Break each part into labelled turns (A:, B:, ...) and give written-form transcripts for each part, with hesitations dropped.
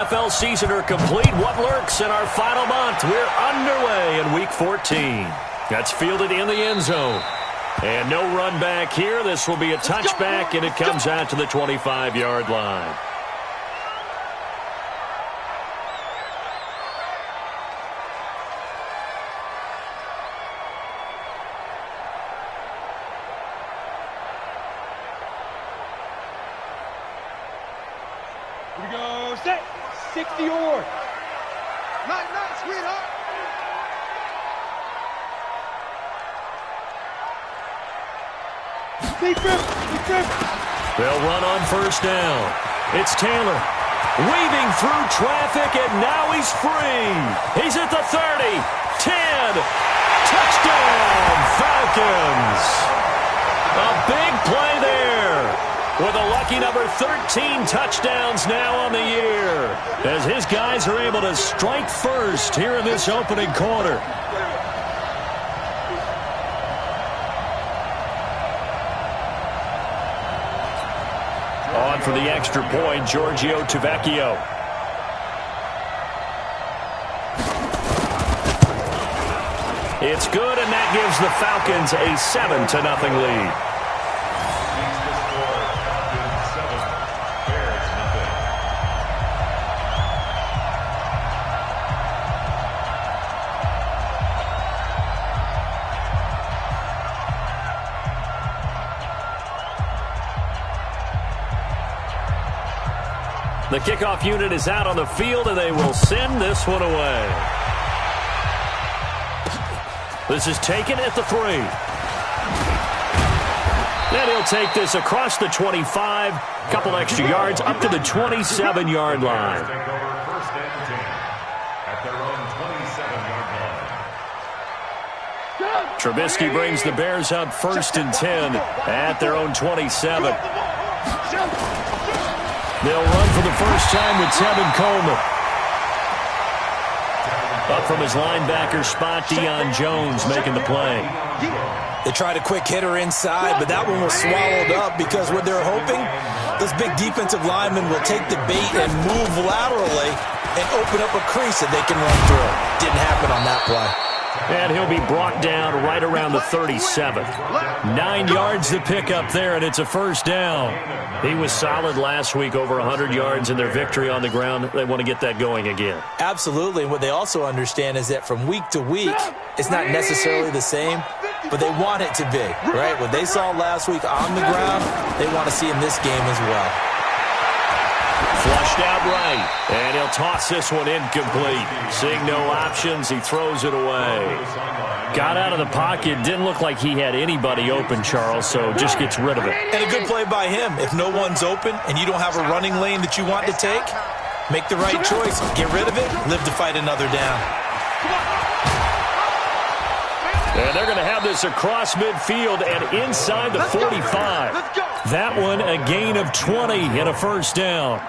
A: NFL season are complete. What lurks in our final month? We're underway in Week 14. That's fielded in the end zone. And no run back here. This will be a touchback, and it comes out to the 25-yard line.
B: Here we go, set, 60-yard. Night, sweetheart. Deep grip.
A: They'll run on first down. It's Taylor weaving through traffic, and now he's free. He's at the 30, 10, touchdown, Falcons. A big play there with a lucky number 13 touchdowns now on the year as his guys are able to strike first here in this opening quarter. On for the extra point, Giorgio Tavecchio. It's good, and that gives the Falcons a 7-0 lead. The kickoff unit is out on the field, and they will send this one away. This is taken at the 3. Then he'll take this across the 25, couple extra yards up to the 27-yard line. Trubisky brings the Bears up 1st and 10 at their own 27. They'll run for the first time with Tevin Coleman. Up from his linebacker spot, Deion Jones making the play.
C: They tried a quick hitter inside, but that one was swallowed up because what they're hoping, those big defensive linemen will take the bait and move laterally and open up a crease that they can run through. Didn't happen on that play.
A: And he'll be brought down right around the 37. 9 yards to pick up there, and it's a first down. He was solid last week, over 100 yards in their victory on the ground. They want to get that going again.
C: Absolutely. And what they also understand is that from week to week, it's not necessarily the same, but they want it to be, right? What they saw last week on the ground, they want to see in this game as well.
A: Flushed out right, and he'll toss this one incomplete. Seeing no options, he throws it away. Got out of the pocket, didn't look like he had anybody open, Charles, so just gets rid of it.
C: And a good play by him. If no one's open and you don't have a running lane that you want to take, make the right choice. Get rid of it, live to fight another down.
A: And they're going to have this across midfield and inside the 45. That one a gain of 20 and a first down.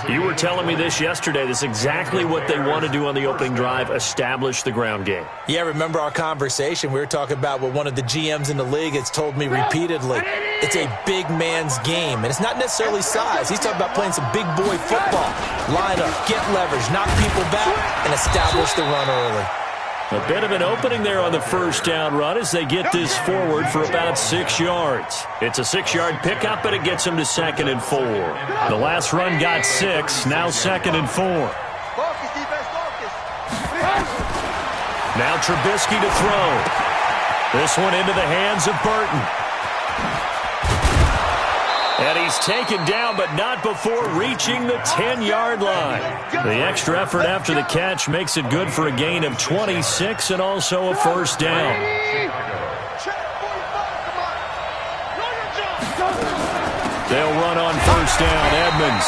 A: You were telling me this yesterday. This is exactly what they want to do on the opening drive, establish the ground game.
C: Yeah, remember our conversation? We were talking about what one of the GMs in the league has told me repeatedly. It's a big man's game, and it's not necessarily size. He's talking about playing some big boy football. Line up, get leverage, knock people back, and establish the run early.
A: A bit of an opening there on the first down run as they get this forward for about 6 yards. It's a 6-yard pickup, but it gets them to 2nd and 4. The last run got 6, now 2nd and 4. Now Trubisky to throw. This one into the hands of Burton. And he's taken down, but not before reaching the 10-yard line. The extra effort after the catch makes it good for a gain of 26 and also a first down. They'll run on first down, Edmonds.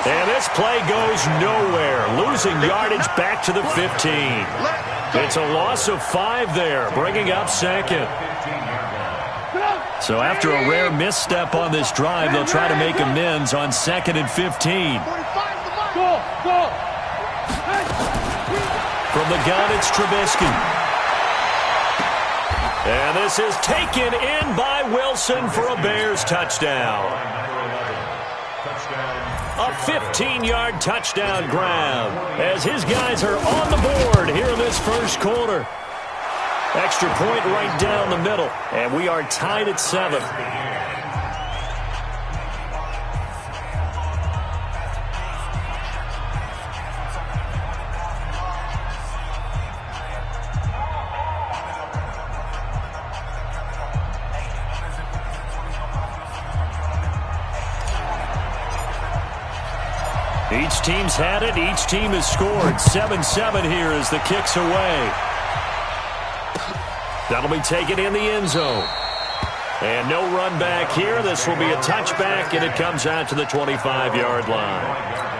A: And this play goes nowhere, losing yardage back to the 15. It's a loss of 5 there, bringing up 2nd. So after a rare misstep on this drive, they'll try to make amends on 2nd and 15. From the gun, it's Trubisky. And this is taken in by Wilson for a Bears touchdown. A 15-yard touchdown grab as his guys are on the board here in this first quarter. Extra point right down the middle, and we are tied at 7. Each team's had it. Each team has scored. 7-7 here as the kick's away. That'll be taken in the end zone. And no run back here. This will be a touchback, and it comes out to the 25-yard line.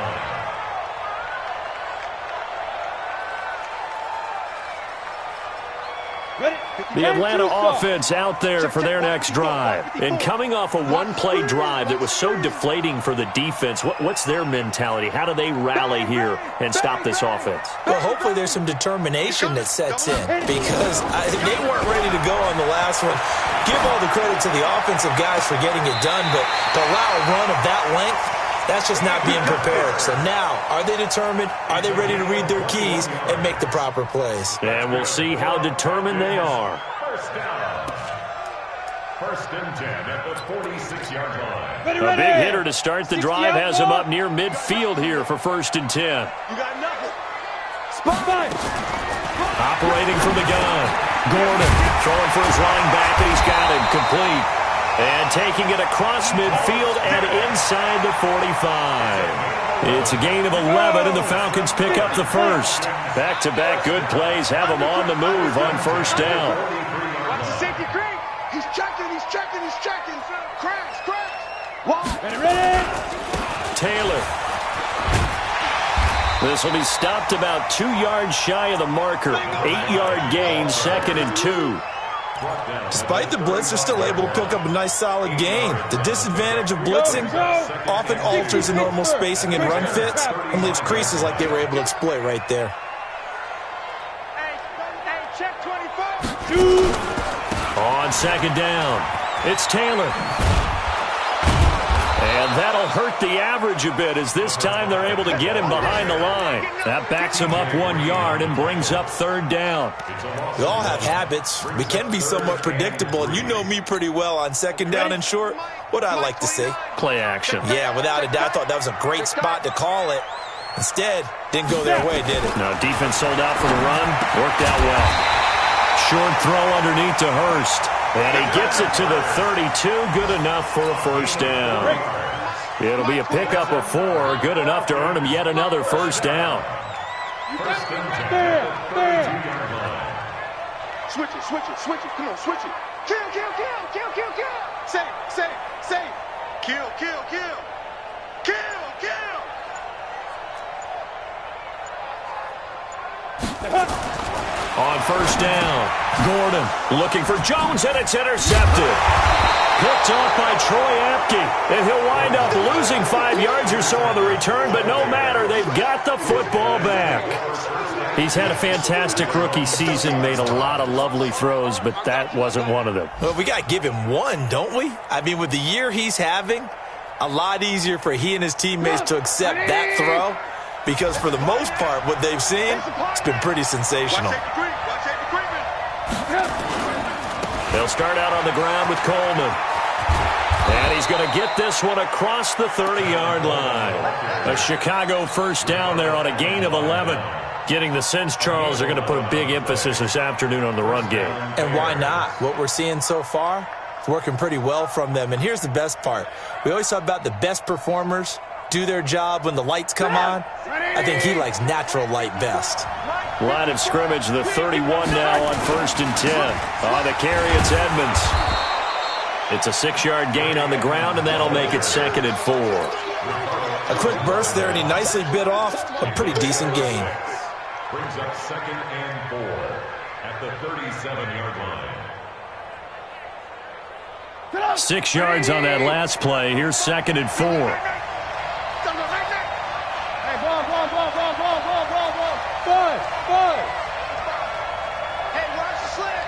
A: The Atlanta offense out there for their next drive. And coming off a one-play drive that was so deflating for the defense, what's their mentality? How do they rally here and stop this offense?
C: Well, hopefully there's some determination that sets in because they weren't ready to go on the last one. Give all the credit to the offensive guys for getting it done, but to allow a run of that length, that's just not being prepared. So now, are they determined? Are they ready to read their keys and make the proper plays?
A: And we'll see how determined they are.
D: First and 10 at the 46-yard line.
A: A big hitter to start the drive has him up near midfield here for first and 10.
B: You got nothing. Spotlight.
A: Operating from the gun. Gordon throwing for his running back, and he's got him complete. And taking it across midfield and inside the 45. It's a gain of 11, and the Falcons pick up the first. Back-to-back good plays have them on the move on first down.
B: Watch the safety creep. He's checking. Crash. Wide. Ready.
A: Taylor. This will be stopped about 2 yards shy of the marker. 8-yard gain, 2nd and 2.
C: Despite the blitz, they're still able to pick up a nice, solid gain. The disadvantage of blitzing often alters the normal spacing and run fits and leaves creases like they were able to exploit right there.
B: Hey, check 24.
A: On second down, it's Taylor. And that'll hurt the average a bit as this time they're able to get him behind the line. That backs him up 1 yard and brings up third down.
C: We all have habits. We can be somewhat predictable, and you know me pretty well on second down and short. What I like to say?
A: Play action.
C: Yeah, without a doubt, I thought that was a great spot to call it. Instead, didn't go their way, did it?
A: No, defense sold out for the run. Worked out well. Short throw underneath to Hurst. And he gets it to the 32. Good enough for a first down. It'll be a pickup of 4. Good enough to earn him yet another first down.
D: First and 10.
B: Switch it. Come on, switch it. Kill. Say. Kill.
A: On first down, Gordon looking for Jones, and it's intercepted. Picked off by Troy Apke, and he'll wind up losing 5 yards or so on the return, but no matter, they've got the football back. He's had a fantastic rookie season, made a lot of lovely throws, but that wasn't one of them.
C: Well, we got to give him one, don't we? I mean, with the year he's having, a lot easier for he and his teammates to accept that throw, because for the most part, what they've seen, it's been pretty sensational.
A: They'll start out on the ground with Coleman. And he's going to get this one across the 30-yard line. A Chicago first down there on a gain of 11. Getting the sense Charles are going to put a big emphasis this afternoon on the run game.
C: And why not? What we're seeing so far, it's working pretty well from them. And here's the best part. We always talk about the best performers do their job when the lights come on. I think he likes natural light best.
A: Line of scrimmage, the 31 now on first and 10. On the carry, it's Edmonds. It's a 6-yard gain on the ground, and that'll make it 2nd and 4.
C: A quick burst there, and he nicely bit off a pretty decent gain.
D: Brings up 2nd and 4 at the 37-yard line.
A: 6 yards on that last play. Here's 2nd and 4.
B: Hey, ball. Bud. Hey, watch the slit.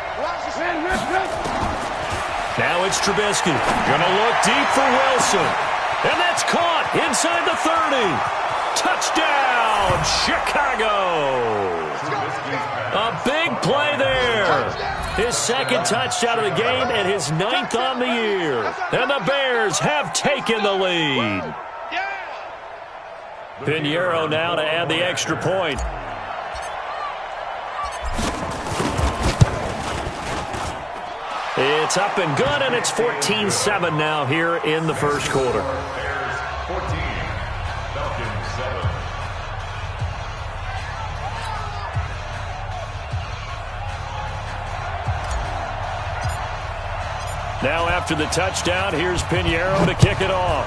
A: Now it's Trubisky. Gonna look deep for Wilson. And that's caught inside the 30. Touchdown, Chicago. A big play there. His second touchdown of the game and his 9th on the year. And the Bears have taken the lead. Pinheiro now to add the extra point. It's up and good, and it's 14-7 now here in the first quarter.
D: Bears 14, Falcons 7.
A: Now after the touchdown, here's Pinheiro to kick it off.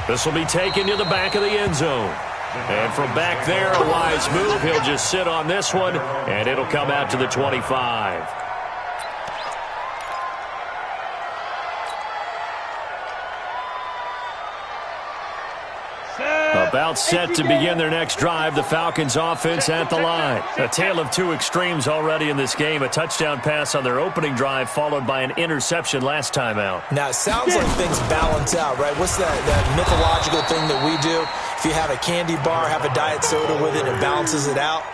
A: This will be taken to the back of the end zone. And from back there, a wise move. He'll just sit on this one, and it'll come out to the 25. About set to begin their next drive, the Falcons offense at the line. A tale of two extremes already in this game. A touchdown pass on their opening drive, followed by an interception last time out.
C: Now, it sounds like things balance out, right? What's that mythological thing that we do? If you have a candy bar, have a diet soda with it, it balances it out.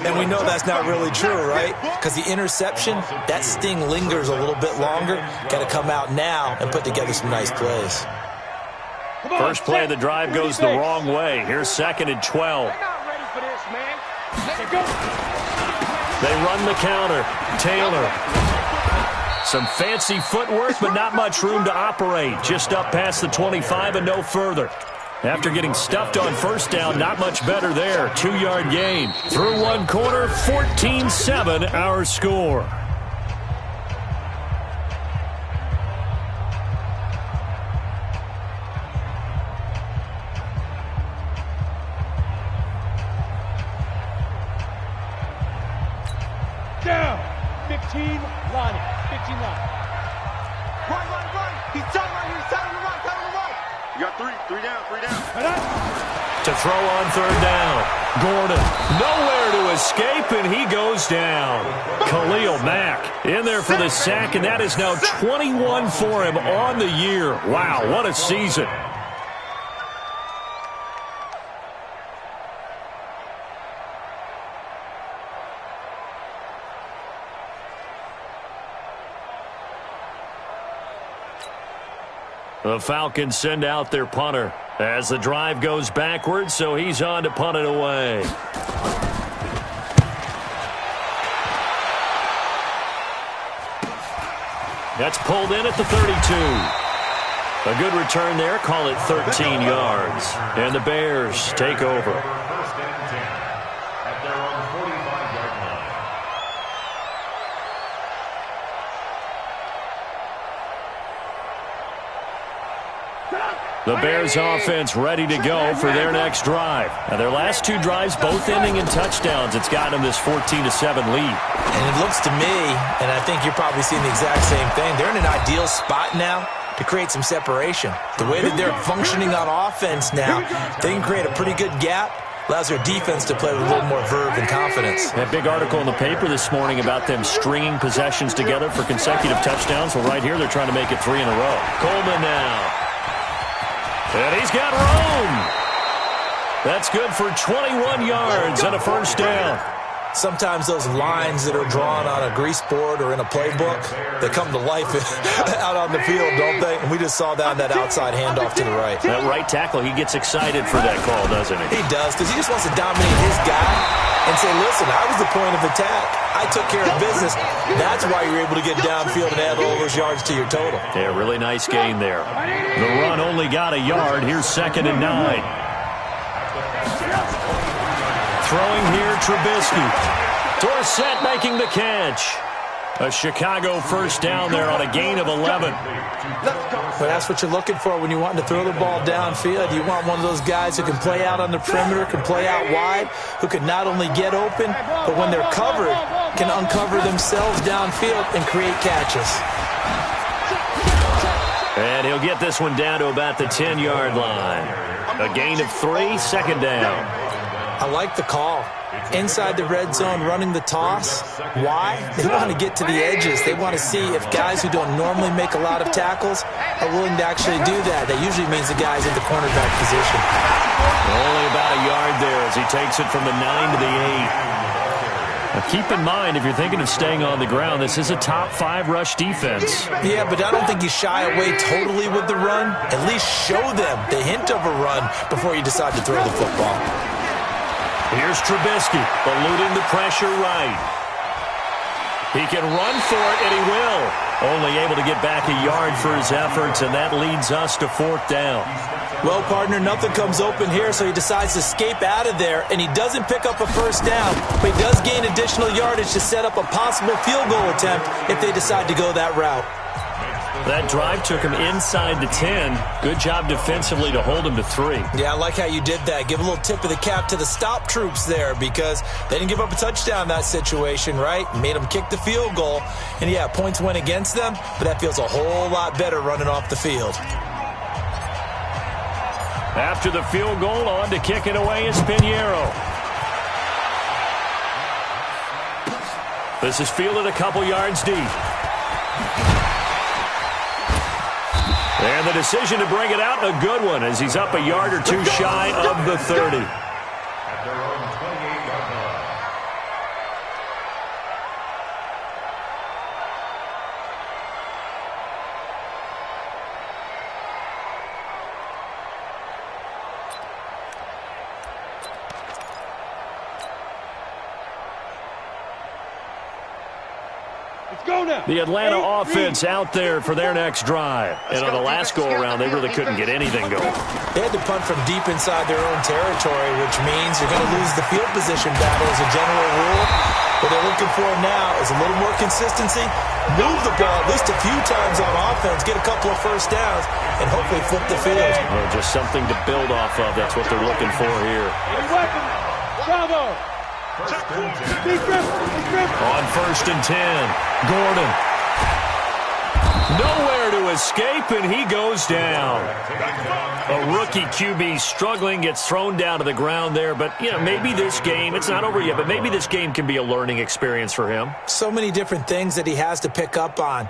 C: And we know that's not really true, right? Because the interception, that sting lingers a little bit longer. Got to come out now and put together some nice plays.
A: First play of the drive goes the wrong way. Here's 2nd and 12. They run the counter. Taylor. Some fancy footwork, but not much room to operate. Just up past the 25 and no further. After getting stuffed on first down, not much better there. 2-yard gain. Through one quarter, 14-7 our score.
B: Down. 15 line. 15 line. Run. He's telling him to run. You got three down.
A: To throw on 3rd down. Gordon, nowhere to escape, and he goes down. Khalil Mack in there for the sack, and that is now 21 for him on the year. Wow, what a season. The Falcons send out their punter as the drive goes backwards, so he's on to punt it away. That's pulled in at the 32. A good return there, call it 13 yards. And the Bears take over.
D: First and 10 at their own 45-yard line.
A: The Bears offense ready to go for their next drive. Now, their last 2 drives both ending in touchdowns. It's gotten them this 14-7 lead.
C: And it looks to me, and I think you're probably seeing the exact same thing, they're in an ideal spot now to create some separation. The way that they're functioning on offense now, they can create a pretty good gap. Allows their defense to play with a little more verve and confidence.
A: That big article in the paper this morning about them stringing possessions together for consecutive touchdowns. Well, right here, they're trying to make it 3 in a row. Coleman now. And he's got room. That's good for 21 yards and a first down.
C: Sometimes those lines that are drawn on a grease board or in a playbook, they come to life out on the field, don't they? And we just saw that outside handoff to the right.
A: That right tackle, he gets excited for that call, doesn't he?
C: He does, because he just wants to dominate his guy and say, listen, I was the point of attack. I took care of business. That's why you're able to get downfield and add all those yards to your total.
A: Yeah, really nice gain there. The run only got a yard. Here's 2nd and 9. Throwing here, Trubisky. Dorsett making the catch. A Chicago first down there on a gain of 11.
C: Well, that's what you're looking for when you want to throw the ball downfield. You want one of those guys who can play out on the perimeter, can play out wide, who can not only get open, but when they're covered, can uncover themselves downfield and create catches.
A: And he'll get this one down to about the 10-yard line. A gain of 3, 2nd down.
C: I like the call. inside the red zone running the toss. Why? They want to get to the edges. They want to see if guys who don't normally make a lot of tackles are willing to actually do that. That usually means the guy's in the cornerback position.
A: Only about a yard there as he takes it from the 9 to the 8. Now keep in mind, if you're thinking of staying on the ground, this is a top-5 rush defense.
C: Yeah, but I don't think you shy away totally with the run. At least show them the hint of a run before you decide to throw the football.
A: Here's Trubisky, eluding the pressure right. He can run for it, and he will. Only able to get back a yard for his efforts, and that leads us to 4th down.
C: Well, partner, nothing comes open here, so he decides to escape out of there, and he doesn't pick up a first down, but he does gain additional yardage to set up a possible field goal attempt if they decide to go that route.
A: That drive took him inside the 10. Good job defensively to hold him to 3.
C: Yeah, I like how you did that. Give a little tip of the cap to the stop troops there because they didn't give up a touchdown in that situation, right? Made them kick the field goal. And, yeah, points went against them, but that feels a whole lot better running off the field.
A: After the field goal, on to kick it away is Pinheiro. This is fielded a couple yards deep. And the decision to bring it out, a good one, as he's up a yard or two shy of the 30.
D: At their own 28-yard line.
B: Let's go now.
A: The Atlanta offense out there for their next drive. And on the last go-around, they really couldn't get anything going.
C: They had to punt from deep inside their own territory, which means you're going to lose the field position battle as a general rule. What they're looking for now is a little more consistency, move the ball at least a few times on offense, get a couple of first downs, and hopefully flip the field.
A: Well, just something to build off of. That's what they're looking for here.
B: Bravo.
A: On 1st and 10, Gordon. Nowhere to escape, and he goes down. A rookie QB struggling, gets thrown down to the ground there. But, you know, maybe this game, it's not over yet, but maybe this game can be a learning experience for him.
C: So many different things that he has to pick up on.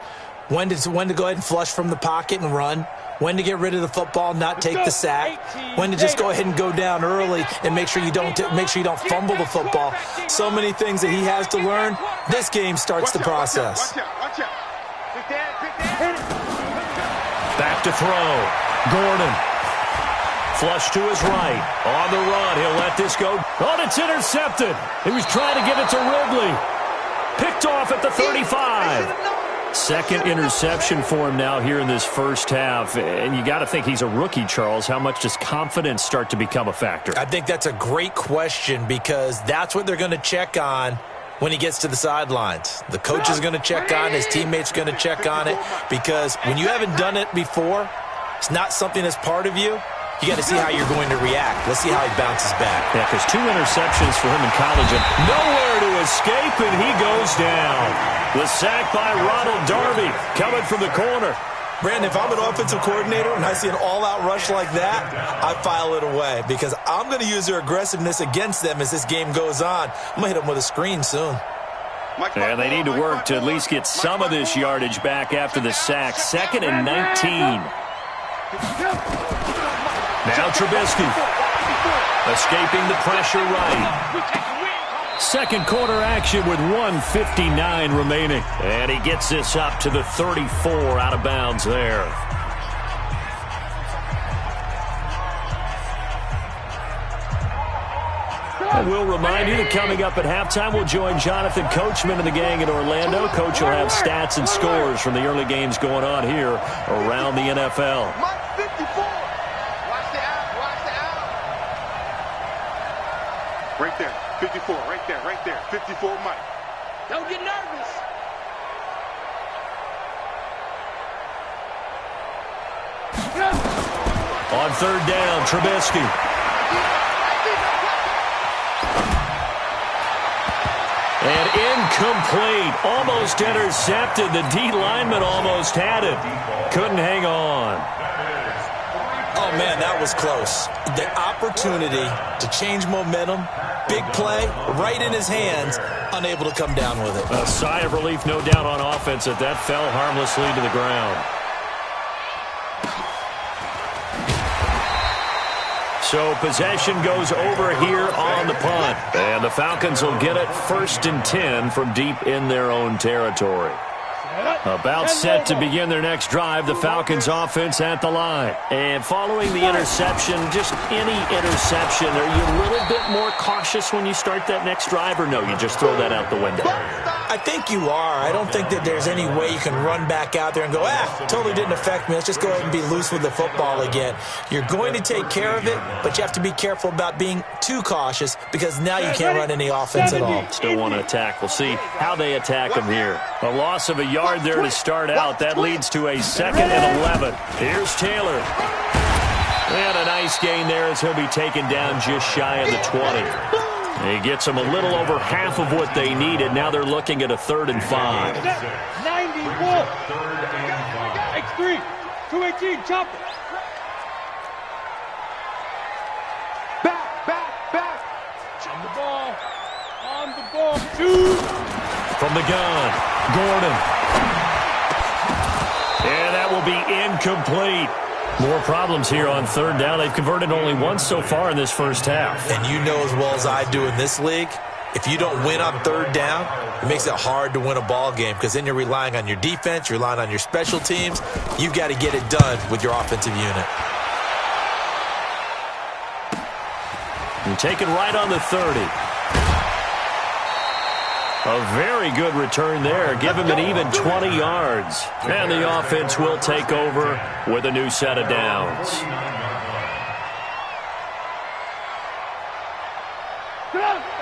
C: When to go ahead and flush from the pocket and run. When to get rid of the football, not take the sack. When to just go ahead and go down early and make sure you don't fumble the football. So many things that he has to learn. This game starts the process.
A: Back to throw. Gordon. Flush to his right. On the run. He'll let this go. Oh, it's intercepted. He was trying to get it to Ridley. Picked off at the 35. Second interception for him now here in this first half. And you got to think he's a rookie, Charles. How much does confidence start to become a factor?
C: I think that's a great question because that's what they're going to check on when he gets to the sidelines. The coach is going to check on, his teammates going to check on it because when you haven't done it before, it's not something that's part of you. You got to see how you're going to react. Let's see how he bounces back.
A: Yeah, because 2 interceptions for him in college and nowhere to escape, and he goes down. The sack by Ronald Darby coming from the corner.
C: Brandon, if I'm an offensive coordinator and I see an all-out rush like that, I file it away because I'm going to use their aggressiveness against them as this game goes on. I'm going to hit them with a screen soon.
A: And they need to work to at least get some of this yardage back after the sack. 2nd and 19. Now Trubisky, escaping the pressure right. Second quarter action with 1:59 remaining. And he gets this up to the 34 out of bounds there. And we'll remind you that coming up at halftime, we'll join Jonathan Coachman and the gang in Orlando. Coach will have stats and scores from the early games going on here around the NFL.
B: Right there, 54, right there, 54, Mike. Don't get nervous.
A: On 3rd down, Trubisky. And incomplete, almost intercepted. The D lineman almost had it. Couldn't hang on.
C: Oh, man, that was close. The opportunity to change momentum, Big play, right in his hands, unable to come down with it.
A: A sigh of relief, no doubt, on offense that fell harmlessly to the ground. So possession goes over here on the punt. And the Falcons will get it 1st and 10 from deep in their own territory. About set to begin their next drive, the Falcons offense at the line. And following the interception, just any interception, are you a little bit more cautious when you start that next drive, or no, you just throw that out the window?
C: I think you are. I don't think that there's any way you can run back out there and go, totally didn't affect me. Let's just go ahead and be loose with the football again. You're going to take care of it, but you have to be careful about being too cautious because now you can't run any offense at all.
A: Still want to attack. We'll see how they attack them here. A loss of a yard there to start out. That leads to a 2nd and 11. Here's Taylor. And a nice gain there as he'll be taken down just shy of the 20. He gets them a little over half of what they needed. Now they're looking at a 3rd and 5.
B: 94. X3. 218. Chop it. Back. On the ball. Shoot.
A: From the gun, Gordon. And that will be incomplete. More problems here on 3rd down. They've converted only once so far in this first half.
C: And you know as well as I do in this league, if you don't win on 3rd down, it makes it hard to win a ball game because then you're relying on your defense, you're relying on your special teams. You've got to get it done with your offensive unit.
A: And taken right on the 30. A very good return there. Give him an even 20 yards. And the offense will take over with a new set of downs.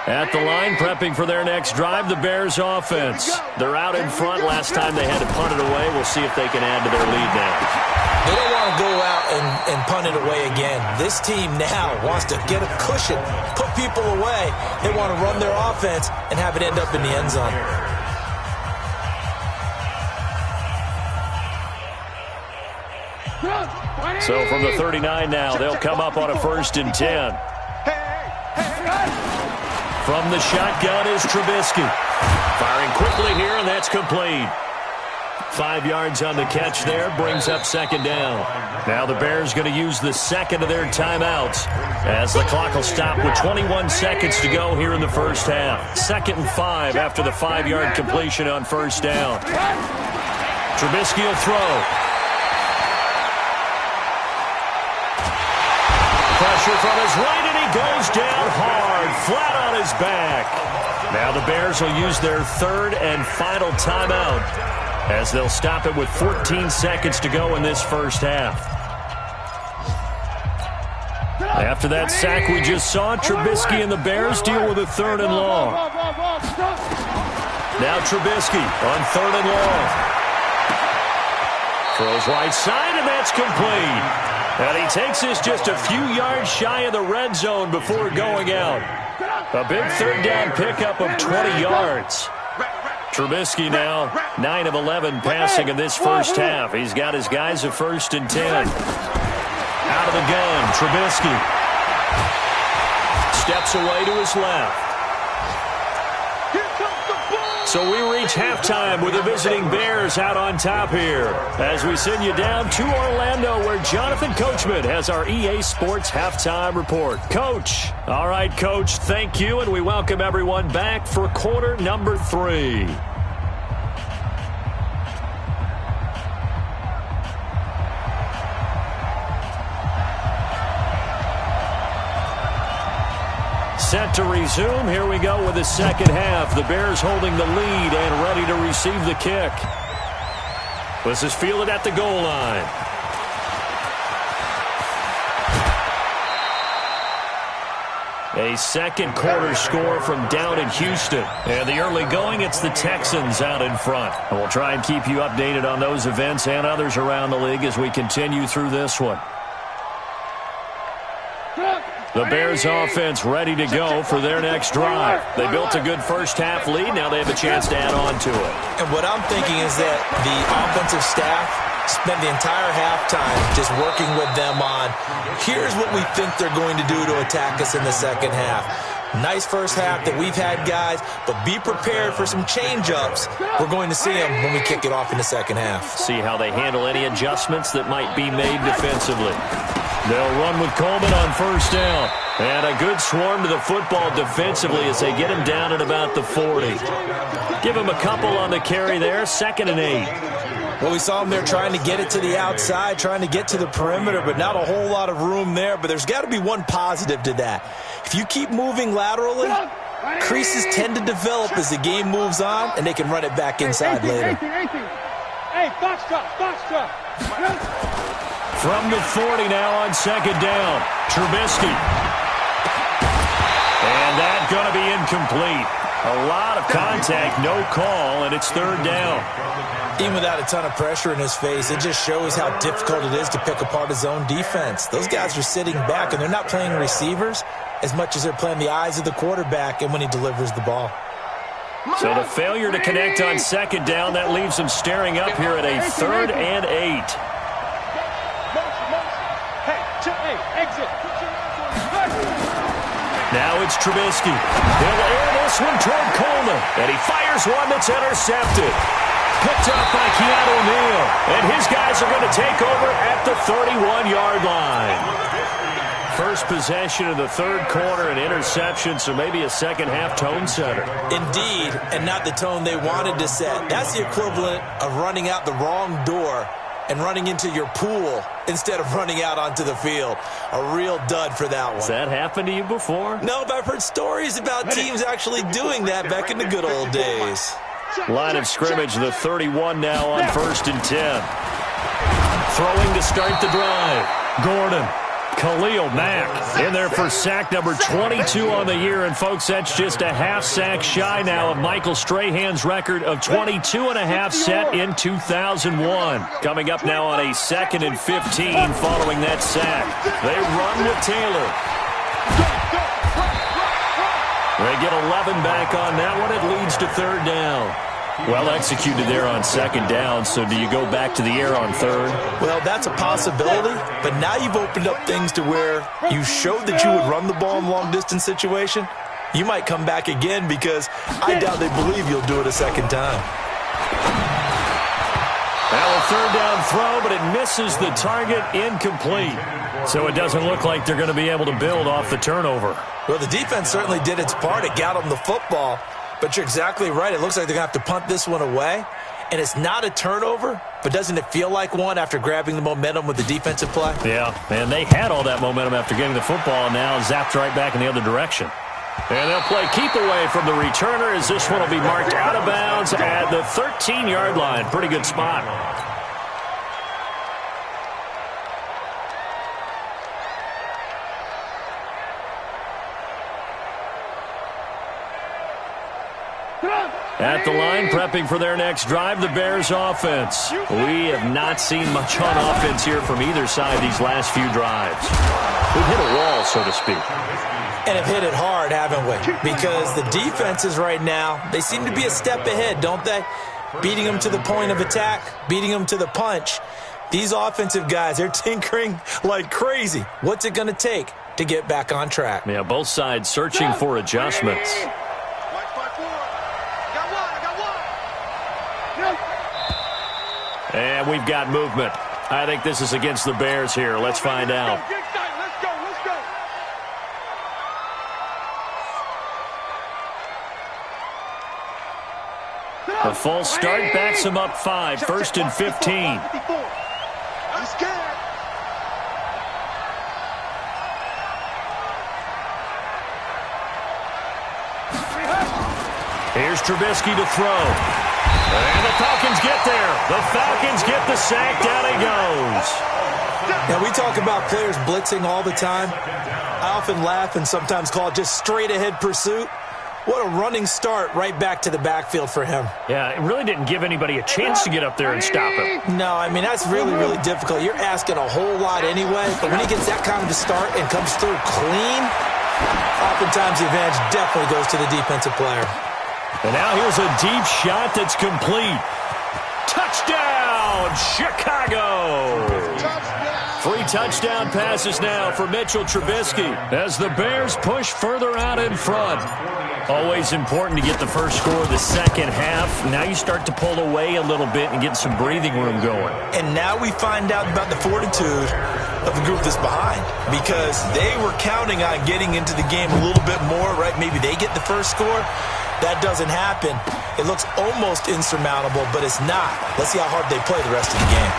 A: At the line, prepping for their next drive, the Bears offense. They're out in front. Last time they had to punt it away. We'll see if they can add to their lead now.
C: They don't want to go out and punt it away again. This team now wants to get a cushion, put people away. They want to run their offense and have it end up in the end zone.
A: So from the 39 now, they'll come up on a 1st and 10. From the shotgun is Trubisky. Firing quickly here, and that's complete. 5 yards on the catch there, brings up 2nd down. Now the Bears going to use the 2nd of their timeouts as the clock will stop with 21 seconds to go here in the first half. 2nd and 5 after the 5-yard completion on 1st down. Trubisky will throw. Pressure from his right, and he goes down hard, flat on his back. Now the Bears will use their 3rd and final timeout as they'll stop it with 14 seconds to go in this first half. After that sack we just saw, Trubisky and the Bears deal with a 3rd and long. Now Trubisky on 3rd and long. Throws right side, and that's complete. And he takes this just a few yards shy of the red zone before going out. A big 3rd down pickup of 20 yards. Trubisky now 9 of 11 passing in this first half. He's got his guys a 1st and 10. Out of the gun, Trubisky steps away to his left. So we reach halftime with the visiting Bears out on top here as we send you down to Orlando where Jonathan Coachman has our EA Sports Halftime Report. Coach. All right, Coach, thank you, and we welcome everyone back for quarter number 3. Set to resume. Here we go with the second half. The Bears holding the lead and ready to receive the kick. This is fielded at the goal line. A second quarter score from down in Houston. And the early going, it's the Texans out in front. And we'll try and keep you updated on those events and others around the league as we continue through this one. The Bears offense ready to go for their next drive. They built a good first half lead. Now they have a chance to add on to it.
C: And what I'm thinking is that the offensive staff spent the entire halftime just working with them on, here's what we think they're going to do to attack us in the second half. Nice first half that we've had, guys, but be prepared for some change-ups. We're going to see them when we kick it off in the second half.
A: See how they handle any adjustments that might be made defensively. They'll run with Coleman on first down. And a good swarm to the football defensively as they get him down at about the 40. Give him a couple on the carry there, 2nd and 8.
C: Well, we saw him there trying to get it to the outside, trying to get to the perimeter, but not a whole lot of room there. But there's got to be one positive to that. If you keep moving laterally, creases tend to develop as the game moves on, and they can run it back inside later.
B: Hey, box drop.
A: From the 40 now on 2nd down, Trubisky. And that's going to be incomplete. A lot of contact, no call, and it's 3rd down.
C: Even without a ton of pressure in his face, it just shows how difficult it is to pick apart his own defense. Those guys are sitting back, and they're not playing receivers as much as they're playing the eyes of the quarterback and when he delivers the ball.
A: So the failure to connect on 2nd down, that leaves them staring up here at a 3rd and 8.
B: Hey, exit.
A: Now it's Trubisky. He'll air this one toward Coleman, and he fires one that's intercepted. Picked up by Keanu Neal, and his guys are going to take over at the 31-yard line. First possession of the 3rd quarter, an interception, so maybe a second-half tone setter.
C: Indeed, and not the tone they wanted to set. That's the equivalent of running out the wrong door and running into your pool instead of running out onto the field. A real dud for that one.
A: Has that happened to you before?
C: No, but I've heard stories about teams actually doing that back in the good old days.
A: Line of scrimmage, the 31 now on 1st and 10. Throwing to start the drive. Gordon. Khalil Mack in there for sack number 22 on the year. And, folks, that's just a half sack shy now of Michael Strahan's record of 22.5 set in 2001. Coming up now on a 2nd and 15 following that sack. They run with Taylor. They get 11 back on that one. It leads to 3rd down. Well executed there on 2nd down, so do you go back to the air on 3rd?
C: Well, that's a possibility, but now you've opened up things to where you showed that you would run the ball in a long-distance situation. You might come back again because I doubt they believe you'll do it a second time.
A: Now a 3rd down throw, but it misses the target, incomplete. So it doesn't look like they're going to be able to build off the turnover.
C: Well, the defense certainly did its part. It got them the football. But you're exactly right. It looks like they're going to have to punt this one away. And it's not a turnover, but doesn't it feel like one after grabbing the momentum with the defensive play?
A: Yeah, and they had all that momentum after getting the football, and now zapped right back in the other direction. And they'll play keep away from the returner as this one will be marked out of bounds at the 13-yard line. Pretty good spot. At the line, prepping for their next drive, the Bears offense. We have not seen much on offense here from either side these last few drives. We've hit a wall, so to speak.
C: And have hit it hard, haven't we? Because the defenses right now, they seem to be a step ahead, don't they? Beating them to the point of attack, beating them to the punch. These offensive guys, they're tinkering like crazy. What's it going to take to get back on track?
A: Yeah, both sides searching for adjustments. And we've got movement. I think this is against the Bears here. Let's find out.
B: Let's go.
A: The false start backs them up 5. 1st and 15.
B: I'm scared.
A: Here's Trubisky to throw. And the Falcons get there. The Falcons get the sack. Down he goes.
C: Now, we talk about players blitzing all the time. I often laugh and sometimes call it just straight-ahead pursuit. What a running start right back to the backfield for him.
A: Yeah, it really didn't give anybody a chance to get up there and stop him.
C: No, I mean, that's really, really difficult. You're asking a whole lot anyway, but when he gets that kind of a start and comes through clean, oftentimes the advantage definitely goes to the defensive player.
A: And now here's a deep shot that's complete. Touchdown, Chicago!
B: Touchdown,
A: 3 touchdown passes now for Mitchell Trubisky as the Bears push further out in front. Always important to get the first score of the second half. Now you start to pull away a little bit and get some breathing room going.
C: And now we find out about the fortitude of the group that's behind, because they were counting on getting into the game a little bit more, right? Maybe they get the first score. That doesn't happen. It looks almost insurmountable, but it's not. Let's see how hard they play the rest of the game.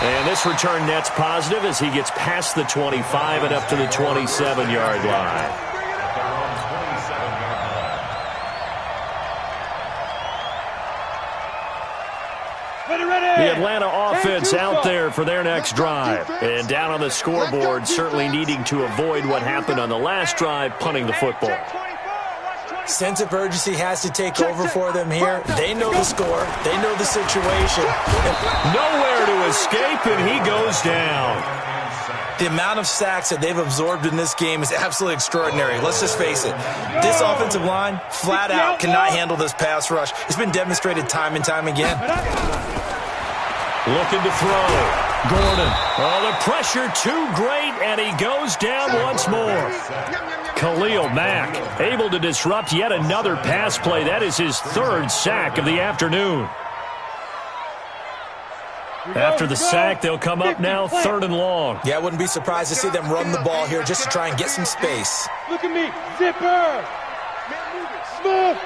A: And this return net's positive as he gets past the 25 and up to the 27-yard line. The Atlanta offense out there for their next drive. And down on the scoreboard, certainly needing to avoid what happened on the last drive, punting the football.
C: Sense of urgency has to take over for them here. They know the score. They know the situation.
A: Nowhere to escape, and he goes down.
C: The amount of sacks that they've absorbed in this game is absolutely extraordinary. Let's just face it. This offensive line, flat out, cannot handle this pass rush. It's been demonstrated time and time again.
A: Looking to throw. Gordon. Oh, the pressure too great, and he goes down once more. Khalil Mack able to disrupt yet another pass play. That is his 3rd sack of the afternoon. After the sack, they'll come up now 3rd and long.
C: Yeah, I wouldn't be surprised to see them run the ball here just to try and get some space.
B: Look at me. Zipper. Smooth.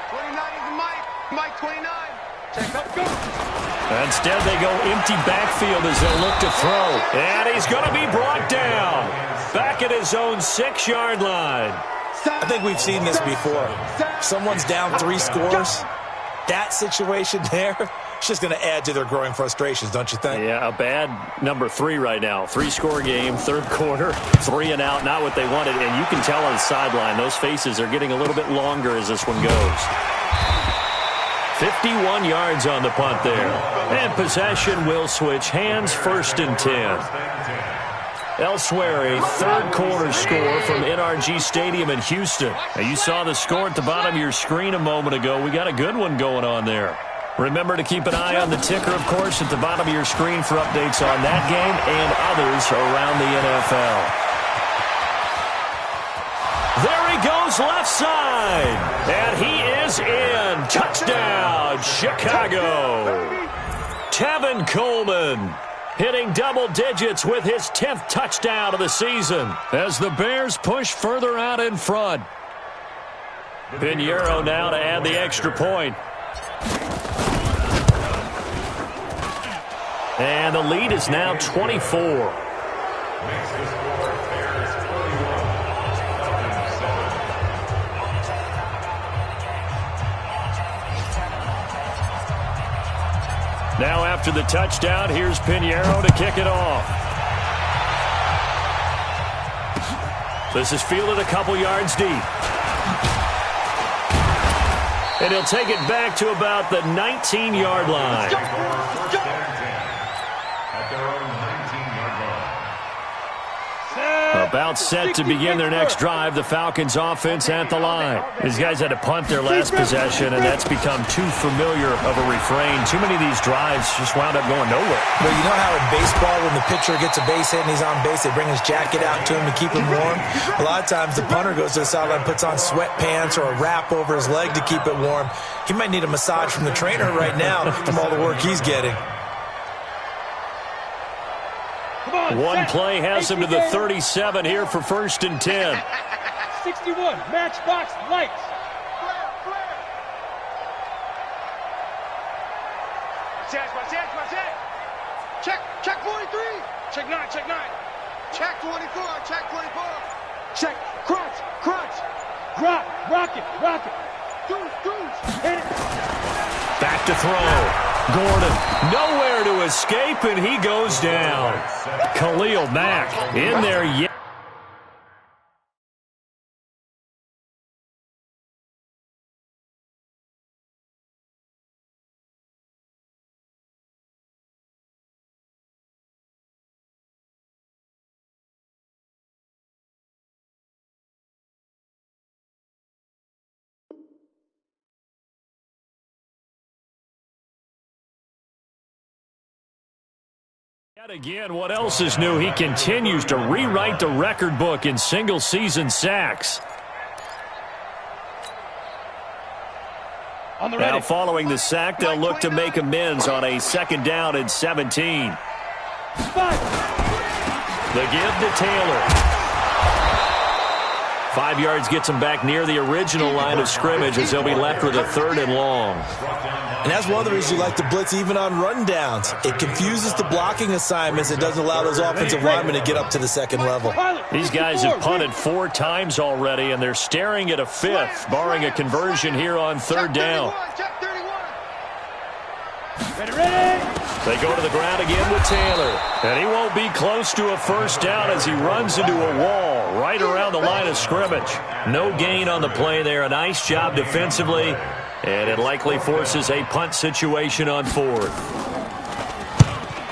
B: 29 is Mike. Mike 29. Check up. Go.
A: Instead, they go empty backfield as they'll look to throw. And he's going to be brought down. Back at his own 6-yard line.
C: I think we've seen this before. Someone's down 3 scores. That situation there, it's just going to add to their growing frustrations, don't you think?
A: Yeah, a bad number 3 right now. 3-score game, 3rd quarter, 3 and out, not what they wanted. And you can tell on the sideline, those faces are getting a little bit longer as this one goes. 51 yards on the punt there. And possession will switch hands, 1st and 10. Elsewhere, a 3rd quarter score from NRG Stadium in Houston. Now, you saw the score at the bottom of your screen a moment ago. We got a good one going on there. Remember to keep an eye on the ticker, of course, at the bottom of your screen for updates on that game and others around the NFL. There he goes left side. And he is in. Touchdown, Chicago. Tevin Coleman hitting double digits with his 10th touchdown of the season as the Bears push further out in front. Pinheiro now to add the extra point. And the lead is now 24. Now after the touchdown, here's Pinheiro to kick it off. This is fielded a couple yards deep. And he'll take it back to about the 19-yard line. About set to begin their next drive, the Falcons offense at the line. These guys had to punt their last possession, and that's become too familiar of a refrain. Too many of these drives just wound up going nowhere.
C: Well, you know how in baseball, when the pitcher gets a base hit and he's on base, they bring his jacket out to him to keep him warm? A lot of times the punter goes to the sideline, puts on sweatpants or a wrap over his leg to keep it warm. He might need a massage from the trainer right now from all the work he's getting.
A: One play has him to the 37 here for 1st and 10.
B: 61, matchbox lights. Check 43. Check 9, check 9. Check 24, check 24. Check, crunch. Rocket. Deuce. Hit it.
A: Back to throw. Gordon, nowhere to escape, and he goes down. Khalil Mack in there yet. And again, what else is new? He continues to rewrite the record book in single-season sacks. Now, following the sack, they'll look to make amends on a 2nd down and 17. The give to Taylor. 5 yards gets him back near the original line of scrimmage as he'll be left with a 3rd and long.
C: And that's one of the reasons you like to blitz even on rundowns. It confuses the blocking assignments. It doesn't allow those offensive linemen to get up to the 2nd level.
A: These guys have punted 4 times already, and they're staring at a 5th, barring a conversion here on 3rd down. They go to the ground again with Taylor. And he won't be close to a 1st down as he runs into a wall right around the line of scrimmage. No gain on the play there. A nice job defensively. And it likely forces a punt situation on 4th.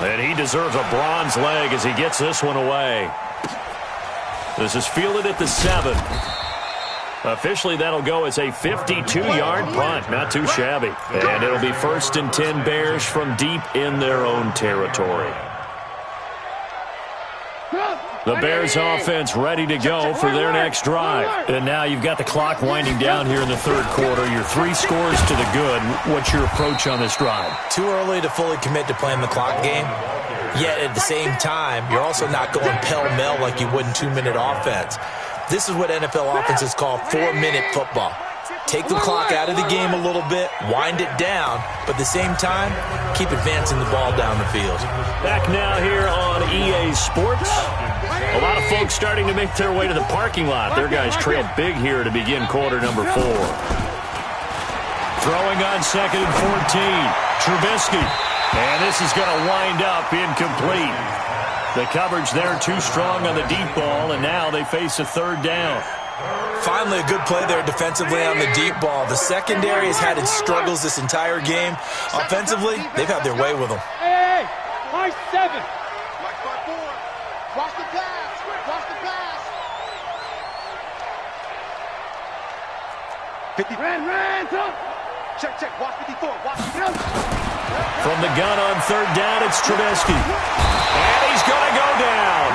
A: And he deserves a bronze leg as he gets this one away. This is fielded at the 7. Officially, that'll go as a 52-yard punt. Not too shabby. And it'll be 1st and 10 Bears from deep in their own territory. The Bears offense ready to go for their next drive. And now you've got the clock winding down here in the 3rd quarter. You're 3 scores to the good. What's your approach on this drive?
C: Too early to fully commit to playing the clock game. Yet at the same time, you're also not going pell-mell like you would in 2-minute offense. This is what NFL offenses call 4-minute football. Take the clock out of the game a little bit, wind it down, but at the same time, keep advancing the ball down the field.
A: Back now here on EA Sports. A lot of folks starting to make their way to the parking lot. Their guys trail big here to begin quarter number 4. Throwing on 2nd and 14. Trubisky. And this is going to wind up incomplete. The coverage there too strong on the deep ball, and now they face a 3rd down.
C: Finally, a good play there defensively on the deep ball. The secondary has had its struggles this entire game. Offensively, they've had their way with them.
B: Hey, high 7. Watch the pass. Watch the pass. 50. Ran. Check. Watch 54. Watch.
A: From the gun on 3rd down, it's Trubisky. And he's going to go down.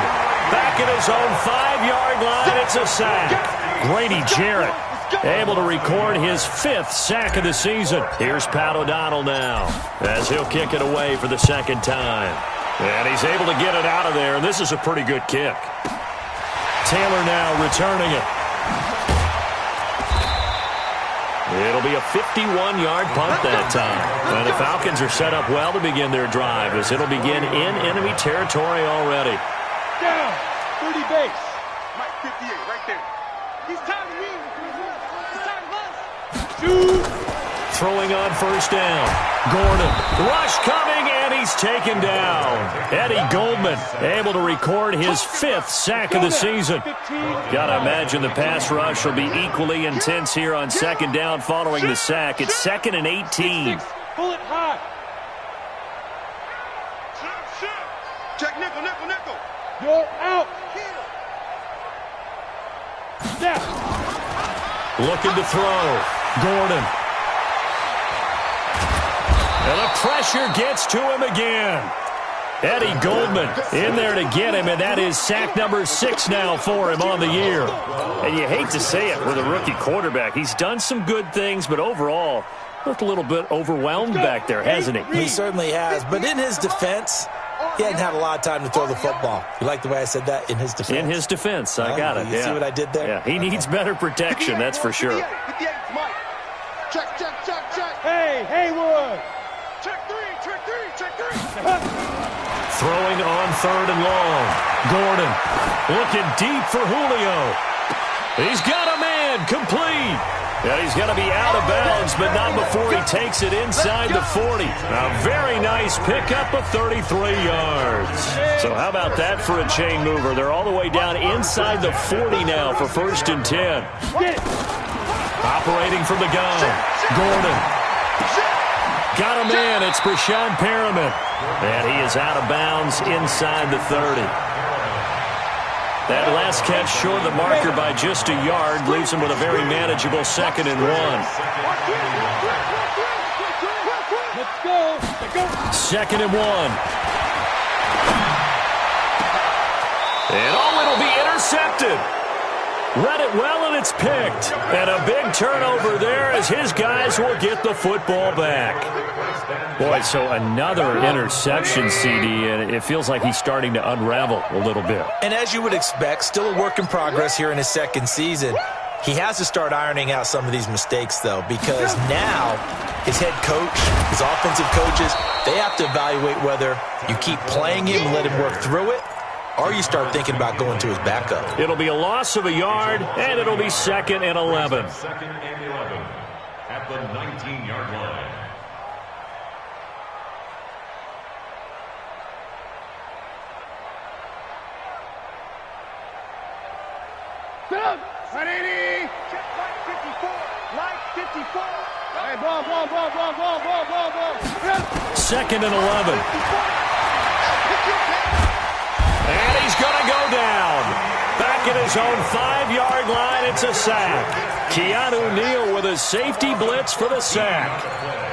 A: Back at his own 5-yard line, it's a sack. Grady Jarrett able to record his 5th sack of the season. Here's Pat O'Donnell now as he'll kick it away for the 2nd time. And he's able to get it out of there, and this is a pretty good kick. Taylor now returning it. It'll be a 51-yard punt that time. And the Falcons are set up well to begin their drive as it'll begin in enemy territory already.
B: Down, 30 base. Mike 58 right there. He's tired of me. He's tired of us. Shoot.
A: Throwing on 1st down. Gordon. Rush coming, and he's taken down. Eddie Goldman able to record his 5th sack of the season. Gotta imagine the pass rush will be equally intense here on 2nd down following the sack. It's 2nd and 18.
B: Pull it high. Check nickel. You're out. Snap.
A: Looking to throw. Gordon. And the pressure gets to him again. Eddie Goldman in there to get him, and that is sack number 6 now for him on the year. And you hate to say it with a rookie quarterback. He's done some good things, but overall, looked a little bit overwhelmed back there, hasn't he?
C: He certainly has, but in his defense, he hadn't had a lot of time to throw the football. You like the way I said that? In his defense?
A: In his defense, I got it.
C: You see what I did there?
A: Yeah, he needs better protection, that's for sure.
B: 58, Mike. Check. Hey, Haywood. Check 3.
A: Throwing on 3rd and long. Gordon looking deep for Julio. He's got a man complete. And he's going to be out of bounds, but not before he takes it inside the 40. A very nice pickup of 33 yards. So how about that for a chain mover? They're all the way down inside the 40 now for 1st and 10. Operating from the gun. Gordon. Got a man. It's Brashad Perriman. And he is out of bounds inside the 30. That last catch short of the marker by just a yard leaves him with a very manageable 2nd and 1.
B: Let's go.
A: 2nd and 1. And it'll be intercepted. Read it well, and it's picked. And a big turnover there as his guys will get the football back. Boy, so another interception, CD, and it feels like he's starting to unravel a little bit.
C: And as you would expect, still a work in progress here in his second season. He has to start ironing out some of these mistakes, though, because now his head coach, his offensive coaches, they have to evaluate whether you keep playing him and let him work through it, or you start thinking about going to his backup.
A: It'll be a loss of a yard, and it'll be 2nd and 11.
D: 2nd and 11 at the 19-yard line.
B: Line 54. Line 54. Hey, ball.
A: 2nd and 11. And he's going to go down. Back at his own 5-yard line, it's a sack. Keanu Neal with a safety blitz for the sack.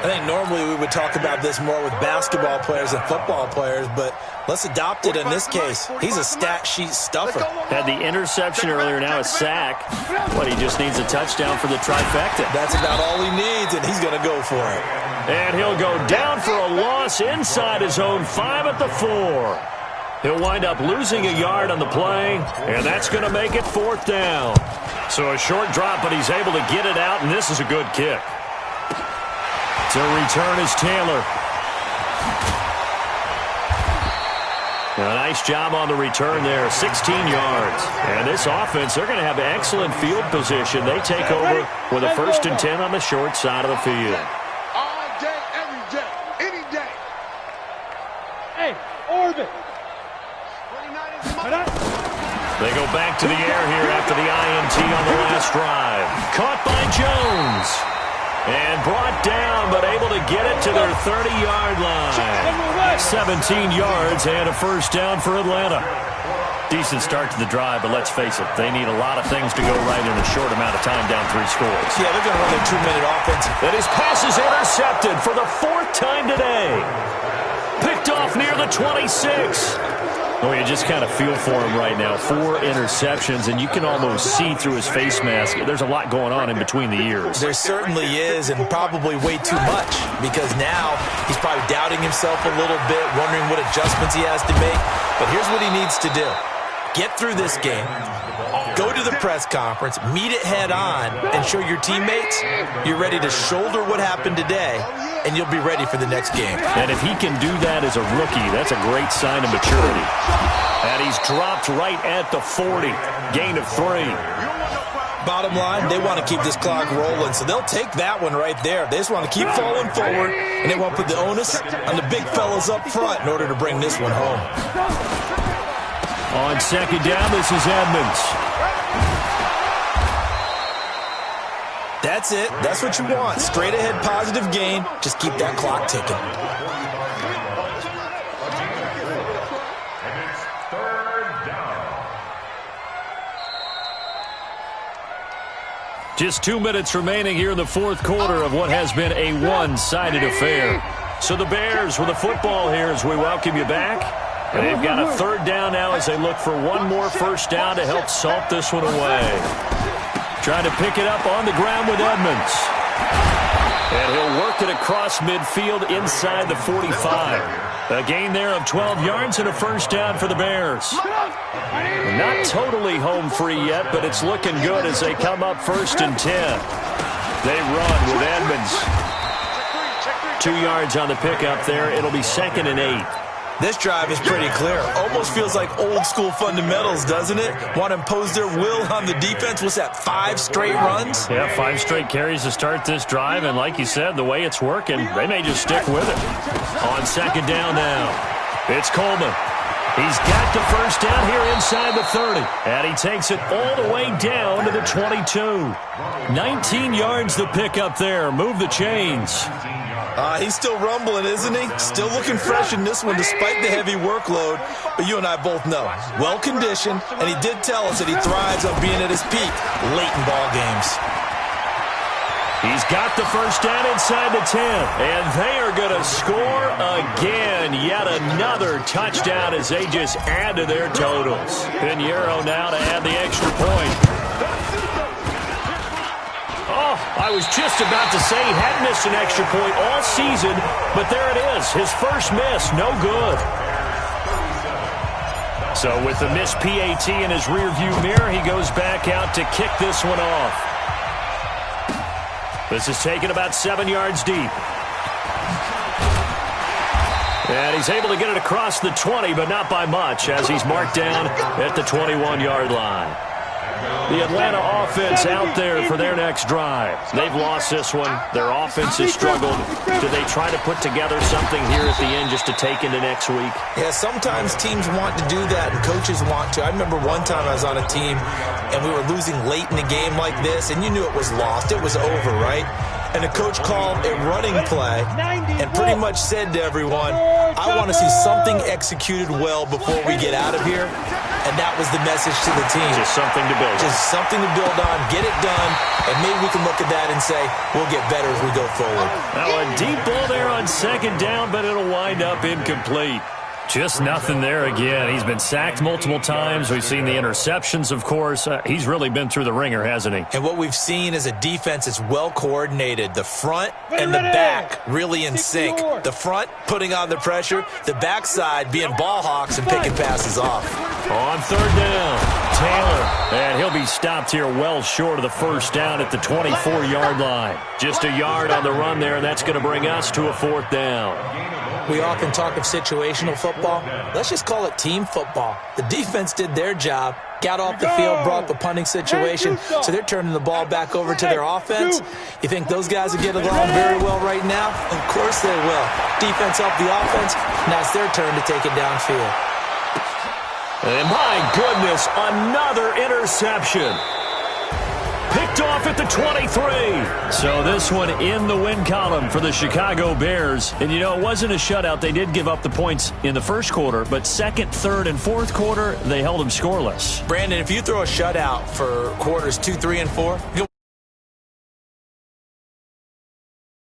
C: I think normally we would talk about this more with basketball players and football players, but let's adopt it in this case. He's a stat sheet stuffer.
A: Had the interception earlier, now a sack. But he just needs a touchdown for the trifecta.
C: That's about all he needs, and he's going to go for it.
A: And he'll go down for a loss inside his own 5 at the 4. He'll wind up losing a yard on the play, and that's going to make it 4th down. So a short drop, but he's able to get it out, and this is a good kick. To return is Taylor. A nice job on the return there, 16 yards. And this offense, they're going to have excellent field position. They take over with a 1st and 10 on the short side of the field.
B: All day, every day, any day. Hey, Orbit.
A: They go back to the air here after the INT on the last drive. Caught by Jones. And brought down, but able to get it to their 30-yard line. 17 yards and a 1st down for Atlanta. Decent start to the drive, but let's face it, they need a lot of things to go right in a short amount of time down 3 scores.
C: Yeah, they're going to run their 2-minute offense.
A: And his pass is intercepted for the 4th time today. Picked off near the 26. Oh, you just kind of feel for him right now. 4 interceptions, and you can almost see through his face mask. There's a lot going on in between the ears.
C: There certainly is, and probably way too much, because now he's probably doubting himself a little bit, wondering what adjustments he has to make. But here's what he needs to do. Get through this game, go to the press conference, meet it head on, and show your teammates you're ready to shoulder what happened today, and you'll be ready for the next game.
A: And if he can do that as a rookie, that's a great sign of maturity. And he's dropped right at the 40. Gain of 3.
C: Bottom line, they want to keep this clock rolling, so they'll take that one right there. They just want to keep falling forward, and they want to put the onus on the big fellas up front in order to bring this one home.
A: On 2nd down, this is Edmonds.
C: That's it. That's what you want. Straight ahead positive gain. Just keep that clock ticking.
D: And it's 3rd down.
A: Just 2 minutes remaining here in the 4th quarter of what has been a one-sided affair. So the Bears with the football here as we welcome you back. And they've got a 3rd down now as they look for one more 1st down to help salt this one away. Trying to pick it up on the ground with Edmonds. And he'll work it across midfield inside the 45. A gain there of 12 yards and a 1st down for the Bears. Not totally home free yet, but it's looking good as they come up 1st and 10. They run with Edmonds. 2 yards on the pickup there. It'll be 2nd and 8.
C: This drive is pretty clear. Almost feels like old school fundamentals, doesn't it? Want to impose their will on the defense. What's that, 5 straight runs?
A: Yeah, 5 straight carries to start this drive. And like you said, the way it's working, they may just stick with it. On 2nd down now, it's Coleman. He's got the 1st down here inside the 30. And he takes it all the way down to the 22. 19 yards the pickup there. Move the chains.
C: He's still rumbling, isn't he? Still looking fresh in this one despite the heavy workload. But you and I both know, well-conditioned, and he did tell us that he thrives on being at his peak late in ball games.
A: He's got the first down inside the 10. And they are going to score again. Yet another touchdown as they just add to their totals. Pinheiro now to add the extra point. Oh, I was just about to say he hadn't missed an extra point all season, but there it is. His first miss, no good. So with the missed PAT in his rearview mirror, he goes back out to kick this one off. This is taken about 7 yards deep. And he's able to get it across the 20, but not by much, as he's marked down at the 21-yard line. The Atlanta offense out there for their next drive. They've lost this one. Their offense has struggled. Do they try to put together something here at the end just to take into next week?
C: Yeah, sometimes teams want to do that, and coaches want to. I remember one time I was on a team, and we were losing late in a game like this, and you knew it was lost. It was over, right? And the coach called a running play and pretty much said to everyone, I want to see something executed well before we get out of here. And that was the message to the team.
A: Just something to build on.
C: Just something to build on, get it done, and maybe we can look at that and say, we'll get better as we go forward.
A: Now a deep ball there on second down, but it'll wind up incomplete. Just nothing there again. He's been sacked multiple times. We've seen the interceptions, of course. He's really been through the ringer, hasn't he?
C: And what we've seen is a defense that's well coordinated. The front and the back really in sync. The front putting on the pressure. The backside being ball hawks and picking passes off.
A: On third down, Taylor. And he'll be stopped here well short of the first down at the 24-yard line. Just a yard on the run there, and that's going to bring us to a fourth down.
C: We often talk of situational football. Let's just call it team football. The defense did their job, got off the field, brought up a punting situation, so they're turning the ball back over to their offense. You think those guys will get along very well right now? Of course they will. Defense helped the offense. Now it's their turn to take it downfield.
A: And my goodness, another interception. Picked off at the 23. So this one in the win column for the Chicago Bears. And, you know, it wasn't a shutout. They did give up the points in the first quarter, but second, third, and fourth quarter, they held them scoreless.
C: Brandon, if you throw a shutout for quarters 2, 3, and 4,